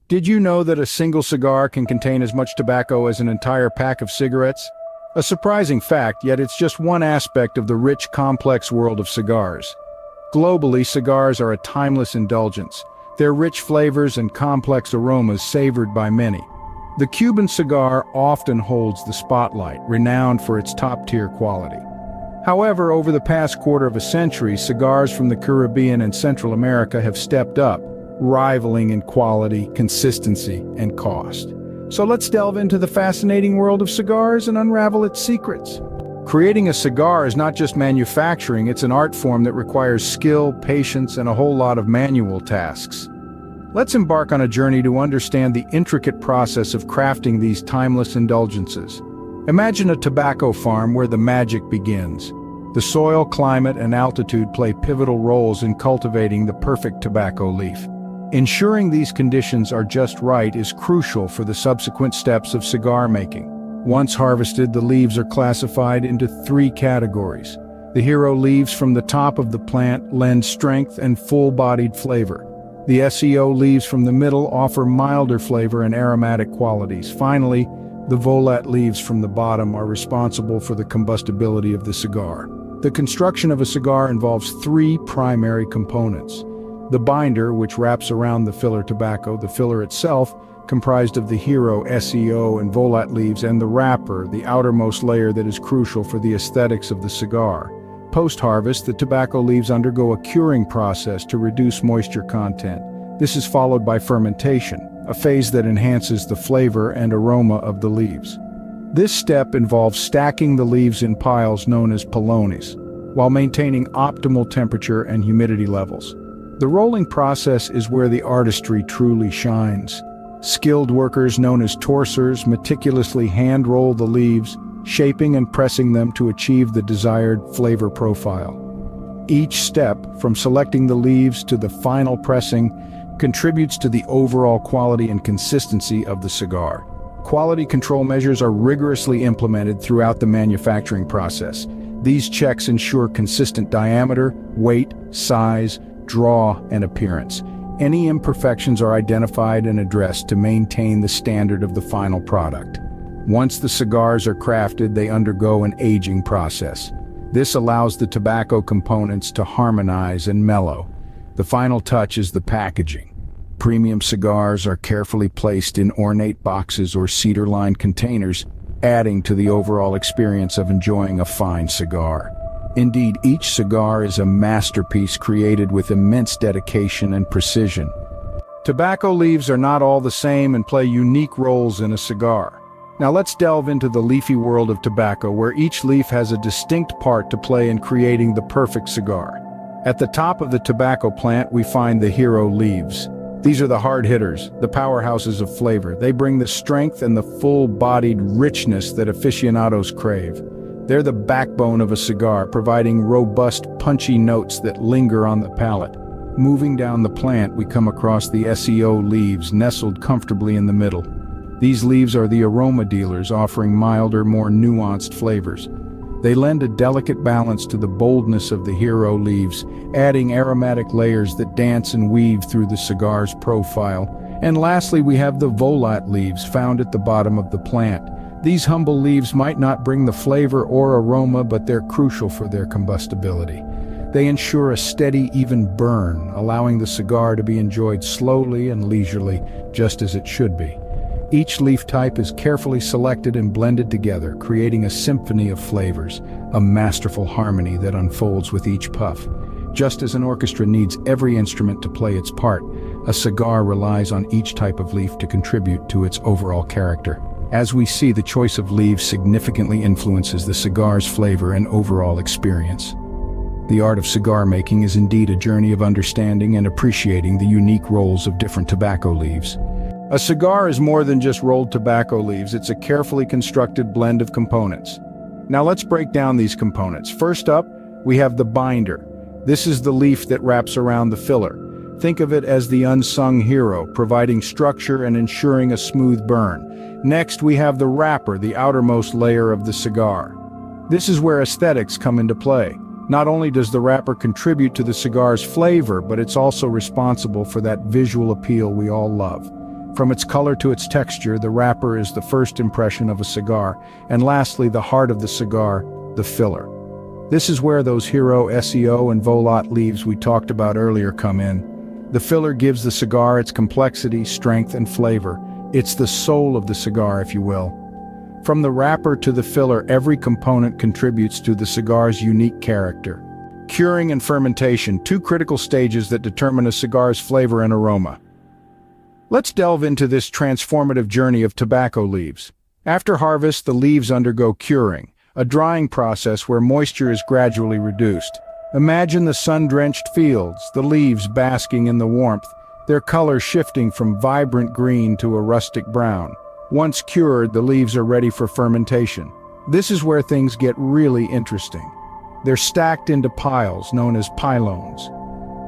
Did you know that a single cigar can contain as much tobacco as an entire pack of cigarettes? A surprising fact, yet it's just one aspect of the rich, complex world of cigars. Globally, cigars are a timeless indulgence, their rich flavors and complex aromas savored by many. The Cuban cigar often holds the spotlight, renowned for its top-tier quality. However, over the past quarter of a century, cigars from the Caribbean and Central America have stepped up, rivaling in quality, consistency, and cost. So let's delve into the fascinating world of cigars and unravel its secrets. Creating a cigar is not just manufacturing, it's an art form that requires skill, patience, and a whole lot of manual tasks. Let's embark on a journey to understand the intricate process of crafting these timeless indulgences. Imagine a tobacco farm where the magic begins. The soil, climate, and altitude play pivotal roles in cultivating the perfect tobacco leaf. Ensuring these conditions are just right is crucial for the subsequent steps of cigar making. Once harvested, the leaves are classified into three categories. The hero leaves from the top of the plant lend strength and full-bodied flavor. The SEO leaves from the middle offer milder flavor and aromatic qualities. Finally, the volat leaves from the bottom are responsible for the combustibility of the cigar. The construction of a cigar involves three primary components. The binder, which wraps around the filler tobacco, the filler itself, comprised of the hero, SEO, and volat leaves, and the wrapper, the outermost layer that is crucial for the aesthetics of the cigar. Post-harvest, the tobacco leaves undergo a curing process to reduce moisture content. This is followed by fermentation, a phase that enhances the flavor and aroma of the leaves. This step involves stacking the leaves in piles known as pilones, while maintaining optimal temperature and humidity levels. The rolling process is where the artistry truly shines. Skilled workers known as torcedores meticulously hand-roll the leaves, shaping and pressing them to achieve the desired flavor profile. Each step, from selecting the leaves to the final pressing, contributes to the overall quality and consistency of the cigar. Quality control measures are rigorously implemented throughout the manufacturing process. These checks ensure consistent diameter, weight, size, draw, and appearance. Any imperfections are identified and addressed to maintain the standard of the final product. Once the cigars are crafted, they undergo an aging process. This allows the tobacco components to harmonize and mellow. The final touch is the packaging. Premium cigars are carefully placed in ornate boxes or cedar-lined containers, adding to the overall experience of enjoying a fine cigar. Indeed, each cigar is a masterpiece created with immense dedication and precision. Tobacco leaves are not all the same and play unique roles in a cigar. Now let's delve into the leafy world of tobacco, where each leaf has a distinct part to play in creating the perfect cigar. At the top of the tobacco plant, we find the hero leaves. These are the hard hitters, the powerhouses of flavor. They bring the strength and the full-bodied richness that aficionados crave. They're the backbone of a cigar, providing robust, punchy notes that linger on the palate. Moving down the plant, we come across the SEO leaves, nestled comfortably in the middle. These leaves are the aroma dealers, offering milder, more nuanced flavors. They lend a delicate balance to the boldness of the hero leaves, adding aromatic layers that dance and weave through the cigar's profile. And lastly, we have the volat leaves, found at the bottom of the plant. These humble leaves might not bring the flavor or aroma, but they're crucial for their combustibility. They ensure a steady, even burn, allowing the cigar to be enjoyed slowly and leisurely, just as it should be. Each leaf type is carefully selected and blended together, creating a symphony of flavors, a masterful harmony that unfolds with each puff. Just as an orchestra needs every instrument to play its part, a cigar relies on each type of leaf to contribute to its overall character. As we see, the choice of leaves significantly influences the cigar's flavor and overall experience. The art of cigar making is indeed a journey of understanding and appreciating the unique roles of different tobacco leaves. A cigar is more than just rolled tobacco leaves, it's a carefully constructed blend of components. Now let's break down these components. First up, we have the binder. This is the leaf that wraps around the filler. Think of it as the unsung hero, providing structure and ensuring a smooth burn. Next, we have the wrapper, the outermost layer of the cigar. This is where aesthetics come into play. Not only does the wrapper contribute to the cigar's flavor, but it's also responsible for that visual appeal we all love. From its color to its texture, the wrapper is the first impression of a cigar, and lastly, the heart of the cigar, the filler. This is where those hero, SEO, and volat leaves we talked about earlier come in. The filler gives the cigar its complexity, strength, and flavor. It's the soul of the cigar, if you will. From the wrapper to the filler, every component contributes to the cigar's unique character. Curing and fermentation, two critical stages that determine a cigar's flavor and aroma. Let's delve into this transformative journey of tobacco leaves. After harvest, the leaves undergo curing, a drying process where moisture is gradually reduced. Imagine the sun-drenched fields, the leaves basking in the warmth, their color shifting from vibrant green to a rustic brown. Once cured, the leaves are ready for fermentation. This is where things get really interesting. They're stacked into piles known as pylons.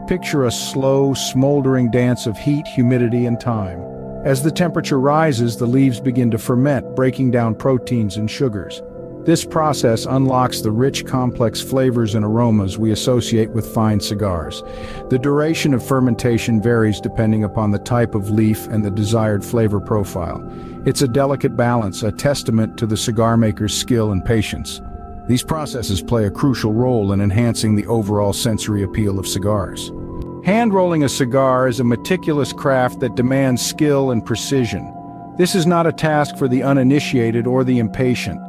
Picture a slow, smoldering dance of heat, humidity, and time. As the temperature rises, the leaves begin to ferment, breaking down proteins and sugars. This process unlocks the rich, complex flavors and aromas we associate with fine cigars. The duration of fermentation varies depending upon the type of leaf and the desired flavor profile. It's a delicate balance, a testament to the cigar maker's skill and patience. These processes play a crucial role in enhancing the overall sensory appeal of cigars. Hand-rolling a cigar is a meticulous craft that demands skill and precision. This is not a task for the uninitiated or the impatient.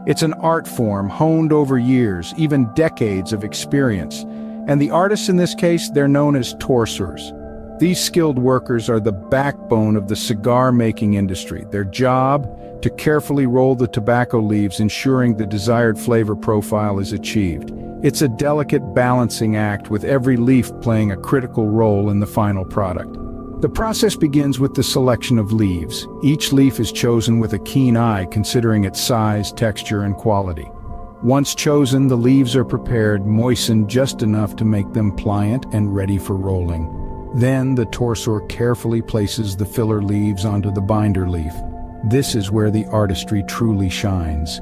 It's an art form honed over years, even decades of experience. And the artists in this case, they're known as torcedores. These skilled workers are the backbone of the cigar-making industry. Their job, to carefully roll the tobacco leaves, ensuring the desired flavor profile is achieved. It's a delicate balancing act, with every leaf playing a critical role in the final product. The process begins with the selection of leaves. Each leaf is chosen with a keen eye, considering its size, texture, and quality. Once chosen, the leaves are prepared, moistened just enough to make them pliant and ready for rolling. Then the torcedor carefully places the filler leaves onto the binder leaf. This is where the artistry truly shines.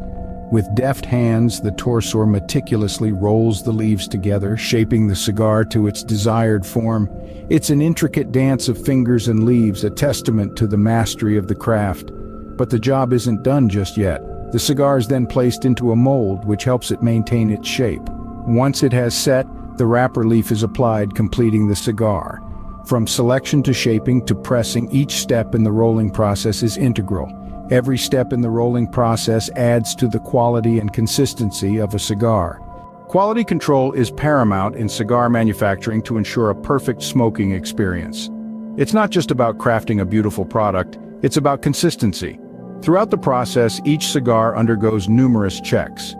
With deft hands, the torcedor meticulously rolls the leaves together, shaping the cigar to its desired form. It's an intricate dance of fingers and leaves, a testament to the mastery of the craft. But the job isn't done just yet. The cigar is then placed into a mold, which helps it maintain its shape. Once it has set, the wrapper leaf is applied, completing the cigar. From selection to shaping to pressing, each step in the rolling process is integral. Every step in the rolling process adds to the quality and consistency of a cigar. Quality control is paramount in cigar manufacturing to ensure a perfect smoking experience. It's not just about crafting a beautiful product, it's about consistency. Throughout the process, each cigar undergoes numerous checks.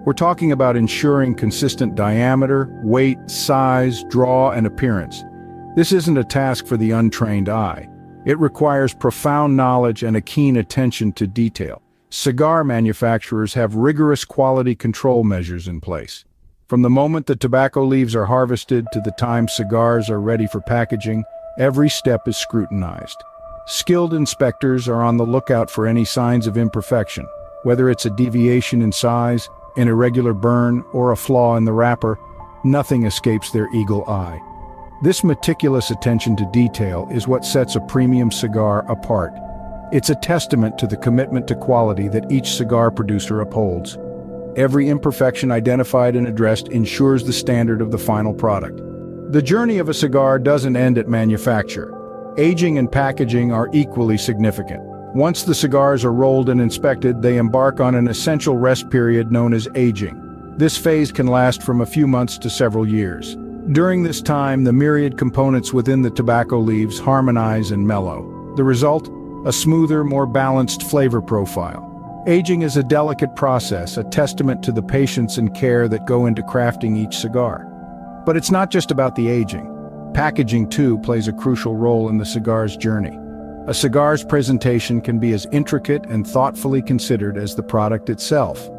We're talking about ensuring consistent diameter, weight, size, draw, and appearance. This isn't a task for the untrained eye. It requires profound knowledge and a keen attention to detail. Cigar manufacturers have rigorous quality control measures in place. From the moment the tobacco leaves are harvested to the time cigars are ready for packaging, every step is scrutinized. Skilled inspectors are on the lookout for any signs of imperfection, whether it's a deviation in size, an irregular burn, or a flaw in the wrapper. Nothing escapes their eagle eye. This meticulous attention to detail is what sets a premium cigar apart. It's a testament to the commitment to quality that each cigar producer upholds. Every imperfection identified and addressed ensures the standard of the final product. The journey of a cigar doesn't end at manufacture. Aging and packaging are equally significant. Once the cigars are rolled and inspected, they embark on an essential rest period known as aging. This phase can last from a few months to several years. During this time, the myriad components within the tobacco leaves harmonize and mellow. The result? A smoother, more balanced flavor profile. Aging is a delicate process, a testament to the patience and care that go into crafting each cigar. But it's not just about the aging. Packaging, too, plays a crucial role in the cigar's journey. A cigar's presentation can be as intricate and thoughtfully considered as the product itself.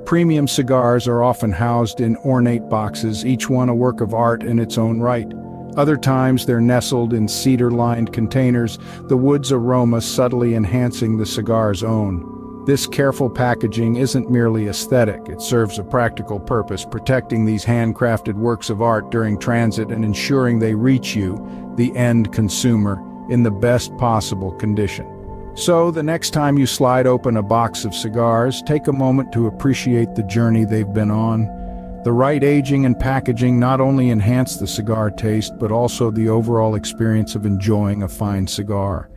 Premium cigars are often housed in ornate boxes, each one a work of art in its own right. Other times they're nestled in cedar-lined containers, the wood's aroma subtly enhancing the cigar's own. This careful packaging isn't merely aesthetic, it serves a practical purpose, protecting these handcrafted works of art during transit and ensuring they reach you, the end consumer, in the best possible condition. So, the next time you slide open a box of cigars, take a moment to appreciate the journey they've been on. The right aging and packaging not only enhance the cigar taste, but also the overall experience of enjoying a fine cigar.